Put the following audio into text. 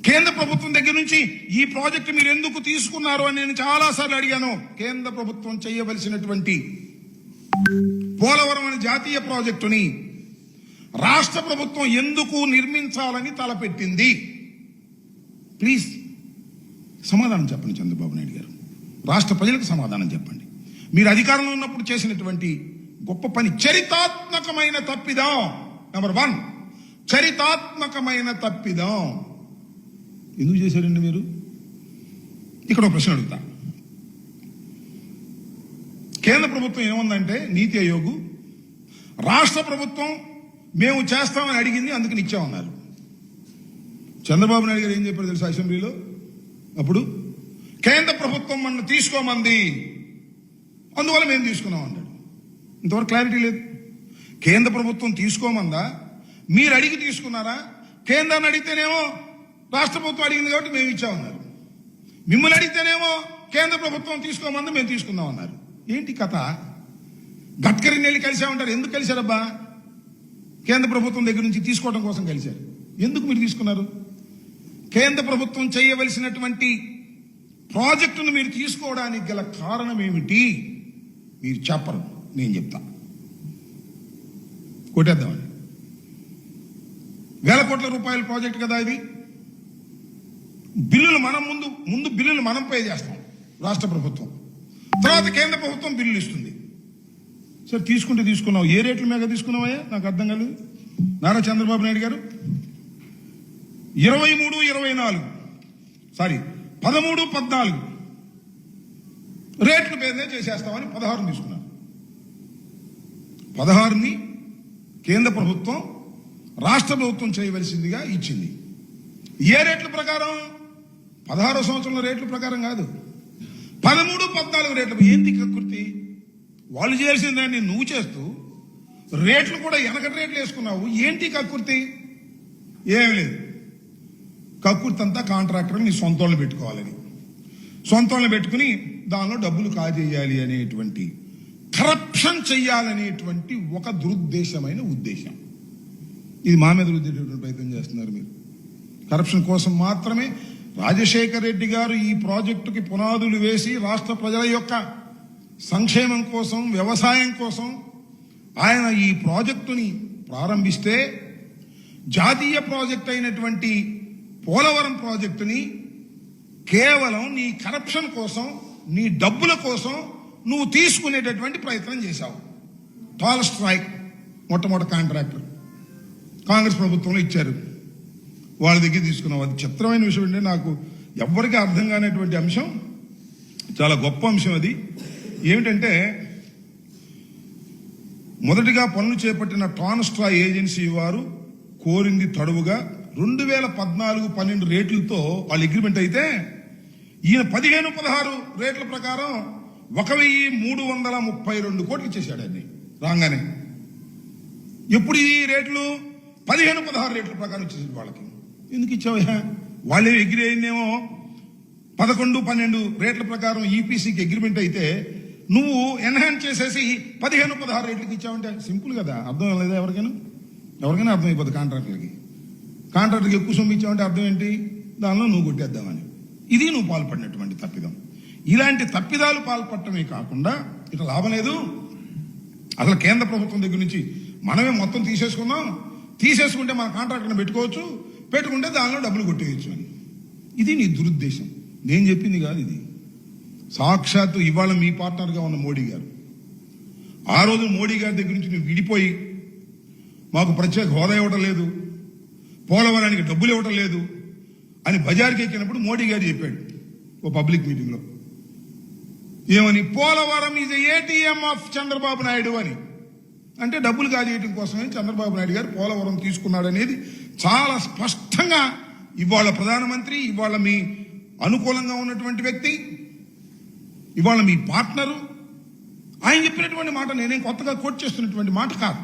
కేంద్ర ప్రభుత్వం దగ్గర నుంచి ఈ ప్రాజెక్టు మీరు ఎందుకు తీసుకున్నారు అని నేను చాలాసార్లు అడిగాను. కేంద్ర ప్రభుత్వం చేయవలసినటువంటి పోలవరం అనే జాతీయ ప్రాజెక్టుని రాష్ట్ర ప్రభుత్వం ఎందుకు నిర్మించాలని తలపెట్టింది? ప్లీజ్ సమాధానం చెప్పండి చంద్రబాబు నాయుడు గారు. రాష్ట్ర ప్రజలకు సమాధానం చెప్పండి. మీరు అధికారంలో ఉన్నప్పుడు చేసినటువంటి గొప్ప పని చరితాత్మకమైన తప్పిదం. నెంబర్ 1, చరితాత్మకమైన తప్పిదం ఎందుకు చేశారండి మీరు? ఇక్కడ ఒక ప్రశ్న అడుగుతా. కేంద్ర ప్రభుత్వం ఏముందంటే నీతి ఆయోగ్, రాష్ట్ర ప్రభుత్వం మేము చేస్తామని అడిగింది అందుకని ఇచ్చామన్నారు. చంద్రబాబు నాయుడు గారు ఏం చెప్పారు తెలుసా అసెంబ్లీలో? అప్పుడు కేంద్ర ప్రభుత్వం మన తీసుకోమంది అందువల్ల మేము తీసుకున్నాం అన్నాడు. ఇంతవరకు క్లారిటీ లేదు. కేంద్ర ప్రభుత్వం తీసుకోమందా, మీరు అడిగి తీసుకున్నారా? కేంద్రాన్ని అడిగితేనేమో రాష్ట్ర ప్రభుత్వం అడిగింది కాబట్టి మేము ఇచ్చామన్నారు. మిమ్మల్ని అడిగితేనేమో కేంద్ర ప్రభుత్వం తీసుకోమంది మేము తీసుకున్నాం అన్నారు. ఏంటి కథ? గడ్కరీని వెళ్ళి కలిసామంటారు. ఎందుకు కలిశారబ్బా? కేంద్ర ప్రభుత్వం దగ్గర నుంచి తీసుకోవడం కోసం కలిశారు. ఎందుకు మీరు తీసుకున్నారు? కేంద్ర ప్రభుత్వం చేయవలసినటువంటి ప్రాజెక్టును మీరు తీసుకోవడానికి గల కారణం ఏమిటి? మీరు చెప్పరు, నేను చెప్తా. కొట్టేద్దామని. 1000 కోట్ల రూపాయల ప్రాజెక్టు కదా ఇది. బిల్లులు మనం ముందు బిల్లులు మనం పే చేస్తాం రాష్ట్ర ప్రభుత్వం, తర్వాత కేంద్ర ప్రభుత్వం బిల్లులు ఇస్తుంది. సరే తీసుకుంటే తీసుకున్నావు, ఏ రేట్ల మీద తీసుకున్నావయ్యా? నాకు అర్థం కాలేదు. నారా చంద్రబాబు నాయుడు గారు 13-14 రేట్ల మీదే చేసేస్తామని 16 తీసుకున్నారు. 16ని కేంద్ర ప్రభుత్వం రాష్ట్ర ప్రభుత్వం చేయవలసిందిగా ఇచ్చింది. ఏ రేట్ల ప్రకారం? 16వ సంవత్సరంలో రేట్ల ప్రకారం కాదు, 13-14 రేట్ల. ఏంటి కక్కుర్తి? వాళ్ళు చేయాల్సిన దాన్ని నువ్వు చేస్తూ రేట్లు కూడా వెనకటి రేట్లు వేసుకున్నావు. ఏంటి కక్కుర్తి? ఏమి లేదు. కక్కుర్తి అంతా కాంట్రాక్టర్ నీ సొంత వాళ్ళు పెట్టుకోవాలని, సొంత వాళ్ళు పెట్టుకుని దానిలో డబ్బులు కాజేయాలి అనేటువంటి, కరప్షన్ చెయ్యాలనేటువంటి ఒక దురుద్దేశమైన ఉద్దేశం. ఇది మా మీద రుద్దేటటువంటి ప్రయత్నం చేస్తున్నారు మీరు. కరప్షన్ కోసం మాత్రమే రాజశేఖర్ రెడ్డి గారు ఈ ప్రాజెక్టుకి పునాదులు వేసి రాష్ట్ర ప్రజల యొక్క సంక్షేమం కోసం, వ్యవసాయం కోసం ఆయన ఈ ప్రాజెక్టుని ప్రారంభిస్తే, జాతీయ ప్రాజెక్ట్ అయినటువంటి పోలవరం ప్రాజెక్టుని కేవలం నీ కరప్షన్ కోసం, నీ డబ్బుల కోసం నువ్వు తీసుకునేటటువంటి ప్రయత్నం చేశావు. టాల్ స్ట్రైక్ మొట్టమొదటి కాంట్రాక్టర్ కాంగ్రెస్ ప్రభుత్వంలో ఇచ్చారు, వాళ్ళ దగ్గర తీసుకున్నావు. అది చిత్రమైన విషయం అంటే నాకు ఎవ్వరికీ అర్థం కానిటువంటి అంశం, చాలా గొప్ప అంశం. అది ఏమిటంటే, మొదటిగా పనులు చేపట్టిన ట్రాన్స్ట్రా ఏజెన్సీ వారు కోరింది తడువుగా 2014-12 రేట్లతో వాళ్ళ అగ్రిమెంట్ అయితే, ఈయన 15-16 రేట్ల ప్రకారం 1332 కోట్లు ఇచ్చేశాడు. అన్ని రాగానే. ఎప్పుడు ఈ రేట్లు 15-16 రేట్ల ప్రకారం ఇచ్చేసాడు వాళ్ళకి. ఎందుకు ఇచ్చావయ్యా? వాళ్ళే ఎగ్రి అయిందేమో 11-12 రేట్ల ప్రకారం ఈపీసీకి అగ్రిమెంట్ అయితే నువ్వు ఎన్హాన్స్ చేసేసి 15-16 రేట్లకి ఇచ్చావంటే సింపుల్ కదా. అర్థం లేదా? ఎవరికైనా అర్థం అయిపోతుంది. కాంట్రాక్టర్కి ఎక్కువ సొమ్ము ఇచ్చావంటే అర్థం ఏంటి? దానిలో నువ్వు కొట్టేద్దామని. ఇది నువ్వు పాల్పడినటువంటి తప్పిదం. ఇలాంటి తప్పిదాలు పాల్పడటమే కాకుండా ఇట్లా లాభం లేదు. అసలు కేంద్ర ప్రభుత్వం దగ్గర నుంచి మనమే మొత్తం తీసేసుకుంటే మన కాంట్రాక్టర్ని పెట్టుకుంటే దానిలో డబ్బులు కొట్టేయచ్చు అని. ఇది నీ దురుద్దేశం. నేను చెప్పింది కాదు ఇది. సాక్షాత్తు ఇవాళ మీ పార్ట్నర్గా ఉన్న మోడీ గారు, ఆ రోజు మోడీ గారి దగ్గర నుంచి నువ్వు విడిపోయి మాకు ప్రత్యేక హోదా ఇవ్వటం లేదు, పోలవరానికి డబ్బులు ఇవ్వటం లేదు అని బజార్కి ఎక్కినప్పుడు మోడీ గారు చెప్పాడు ఓ పబ్లిక్ మీటింగ్లో. ఏమని? Polavaram is ATM of Chandrababu Naidu అని. అంటే డబ్బులు కాజేయడం కోసమే చంద్రబాబు నాయుడు గారు పోలవరం తీసుకున్నాడు అనేది చాలా స్పష్టంగా ఇవాళ ప్రధానమంత్రి, ఇవాళ మీ అనుకూలంగా ఉన్నటువంటి వ్యక్తి, ఇవాళ మీ పార్ట్నరు ఆయన చెప్పినటువంటి మాట నేనేం కొత్తగా కోట్ చేస్తున్నటువంటి మాట కాదు.